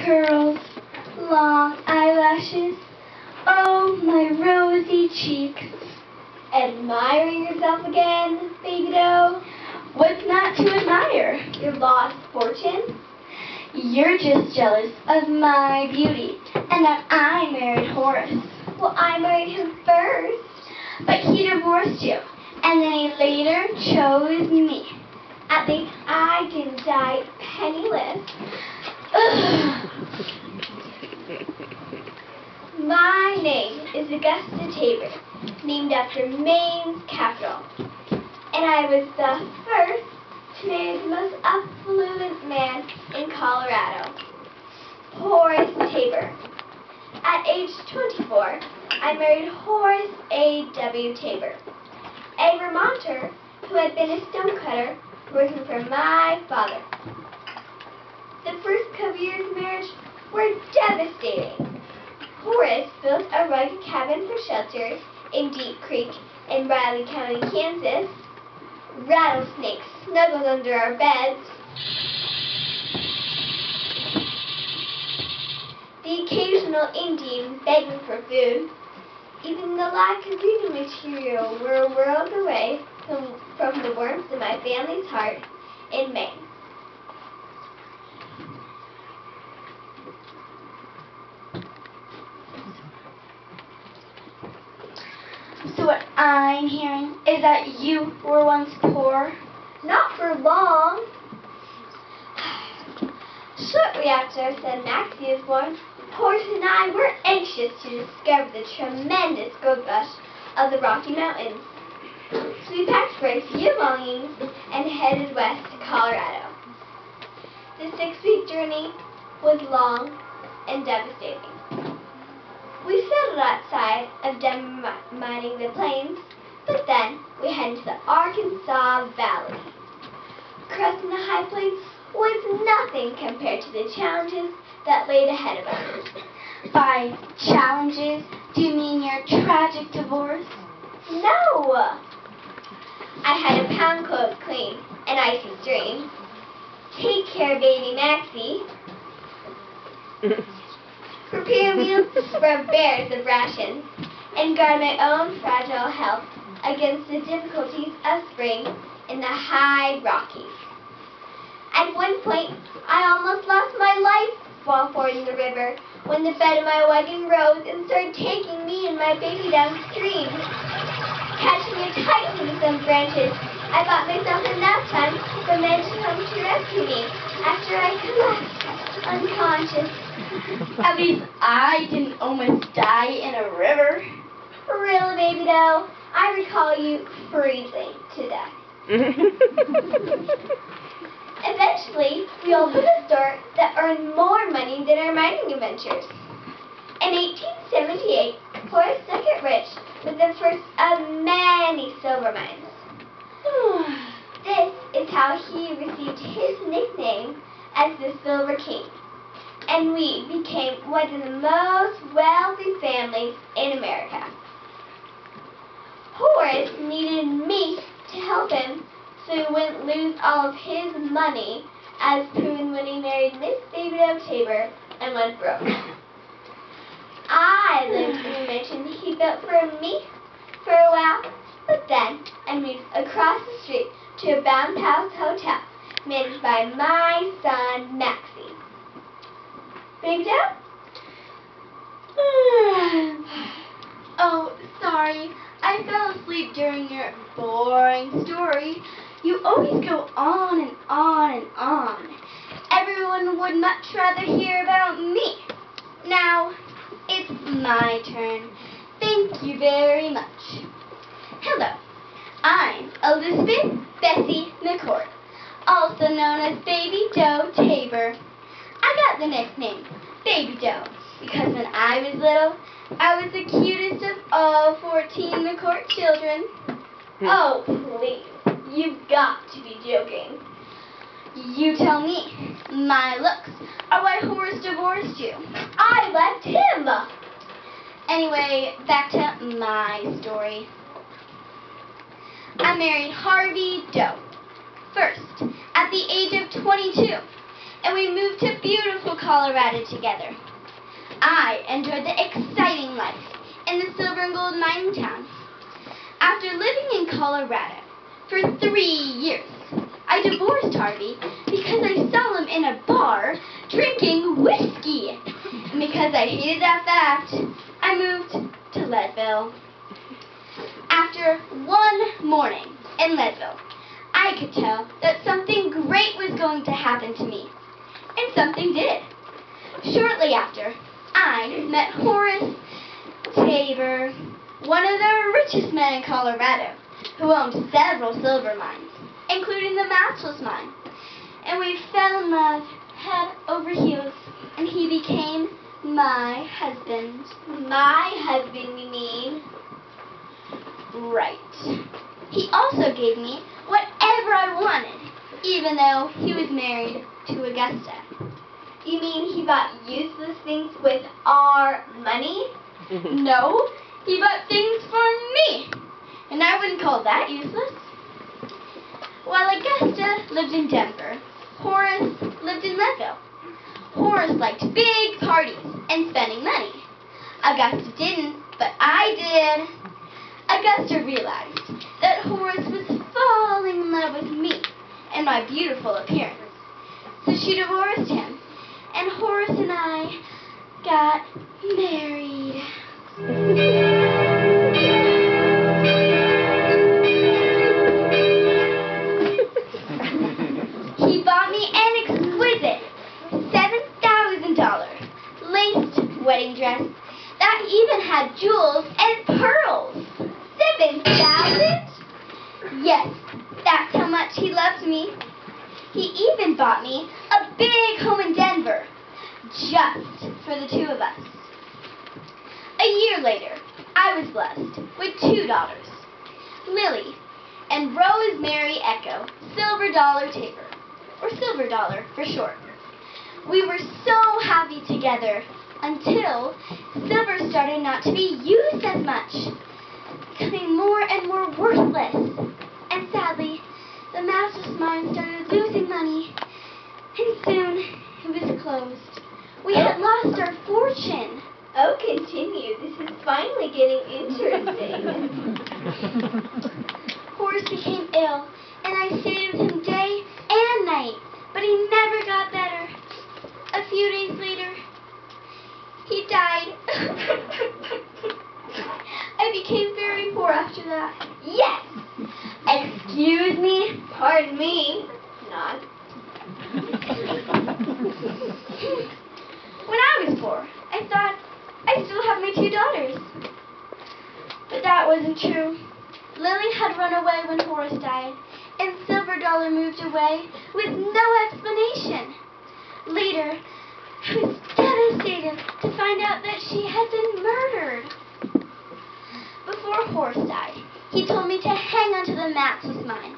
curls, long eyelashes, oh, my rosy cheeks. Admiring yourself again, baby doe? What's not to admire? Your lost fortune? You're just jealous of my beauty and that I married Horace. Well, I married him first. But he divorced you, and then he later chose me. At least I didn't die penniless. My name is Augusta Tabor, named after Maine's capital. And I was the first to marry the most affluent man in Colorado, Horace Tabor. At age 24, I married Horace A.W. Tabor, a Vermonter who had been a stonecutter working for my father. The first couple years of marriage were devastating. Horace built a rugged cabin for shelter in Deep Creek in Riley County, Kansas. Rattlesnakes snuggled under our beds. The occasional Indian begging for food. Even the lack of reading material were a world away from the warmth of my family's heart in Maine. So what I'm hearing is that you were once poor? Not for long. Shortly after our son Maxie was born, Horace and I were anxious to discover the tremendous gold rush of the Rocky Mountains. So we packed for a few belongings and headed west to Colorado. The 6-week journey was long and devastating. We settled outside of Denver mining the plains, but then we headed to the Arkansas Valley. Crossing the high plains was nothing compared to the challenges that laid ahead of us. By challenges, do you mean your tragic divorce? No! I had to pound clothes clean and icy stream, take care of baby Maxie, prepare meals for bears of rations, and guard my own fragile health against the difficulties of spring in the high Rockies. At one point, I almost lost my life while fording the river when the bed of my wagon rose and started taking me and my baby downstream. Catching a tight hold of some branches, I bought myself enough time for men to come to rescue me after I collapsed unconscious. At least I didn't almost die in a river. Really, baby doe? I recall you freezing to death. Eventually, we opened a store that earned more money than our mining adventures. In 1878, Horace dug it rich with the first of many silver mines. This is how he received his nickname as the Silver King, and we became one of the most wealthy families in America. Horace needed me to help him so he wouldn't lose all of his money, as proven when he married Miss Baby Doe Tabor and went broke. I lived in a mansion he built for me for a while, but then I moved across the street to a Bound House hotel managed by my son Maxie. Baby Doe? Oh, sorry. I fell asleep during your boring story. You always go on and on and on. Everyone would much rather hear about me. Now, it's my turn. Thank you very much. Hello, I'm Elizabeth Bessie McCord, also known as Baby Doe Tabor. I got the nickname Baby Doe because when I was little, I was the cutest of all 14 McCord children. Oh, please. You've got to be joking. You tell me. My looks are why Horace divorced you. I left him. Anyway, back to my story. I married Harvey Doe. First, at the age of 22. and we moved to beautiful Colorado together. I enjoyed the exciting life in the silver and gold mining town. After living in Colorado for 3 years, I divorced Harvey because I saw him in a bar drinking whiskey. And because I hated that fact, I moved to Leadville. After one morning in Leadville, I could tell that something great was going to happen to me. And something did. Shortly after, I met Horace Tabor, one of the richest men in Colorado, who owned several silver mines, including the Matchless Mine. And we fell in love head over heels, and he became my husband. My husband, you mean? Right. He also gave me whatever I wanted, even though he was married to Augusta. You mean he bought useless things with our money? No, he bought things for me, and I wouldn't call that useless. While Augusta lived in Denver, Horace lived in Leadville. Horace liked big parties and spending money. Augusta didn't, but I did. Augusta realized that Horace was falling in love with me and my beautiful appearance. So she divorced him, and Horace and I got married. He bought me an exquisite $7,000 laced wedding dress that even had jewels and pearls. 7,000? Yes, that's how much he loved me. He even bought me a big home in Denver, just for the two of us. A year later, I was blessed with 2 daughters, Lily and Rosemary Echo Silver Dollar Tabor, or Silver Dollar for short. We were so happy together until silver started not to be used as much, becoming more and more worthless. And sadly, the Matchless Mine started losing money, and soon it was closed. We had lost our fortune. Oh, continue. This is finally getting interesting. Horace became ill, and I stayed with him day and night, but he never got better. A few days later, he died. I became very poor after that. Yes. Excuse me? Pardon me. Not. When I was poor, I thought I still have my 2 daughters. But that wasn't true. Lily had run away when Horace died, and Silver Dollar moved away with no explanation. Later, I was devastated to find out that she had been murdered. Before Horace died, he told me to hang onto the Matchless Mine,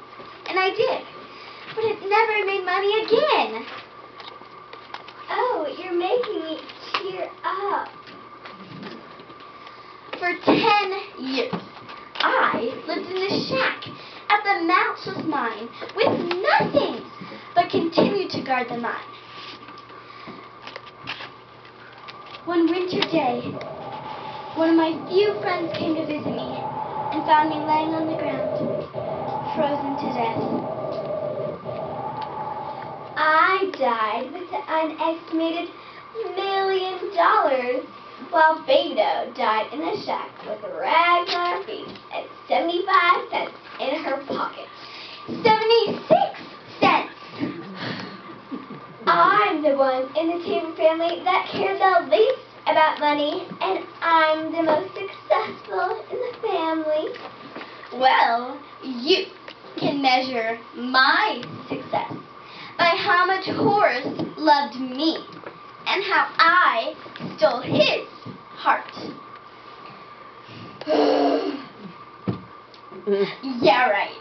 and I did. But it never made money again. Oh, you're making me cheer up. For 10 years, I lived in a shack at the Matchless Mine with nothing, but continued to guard the mine. One winter day, one of my few friends came to visit me and found me laying on the ground, frozen to death. I died with an estimated $1 million, while Beto died in a shack with rags on her feet and 75 cents in her pocket. 76 cents! I'm the one in the Tabor family that cares the least about money, and I'm the most successful in the family. Well, you can measure my success by how much Horace loved me and how I stole his heart. Yeah, right.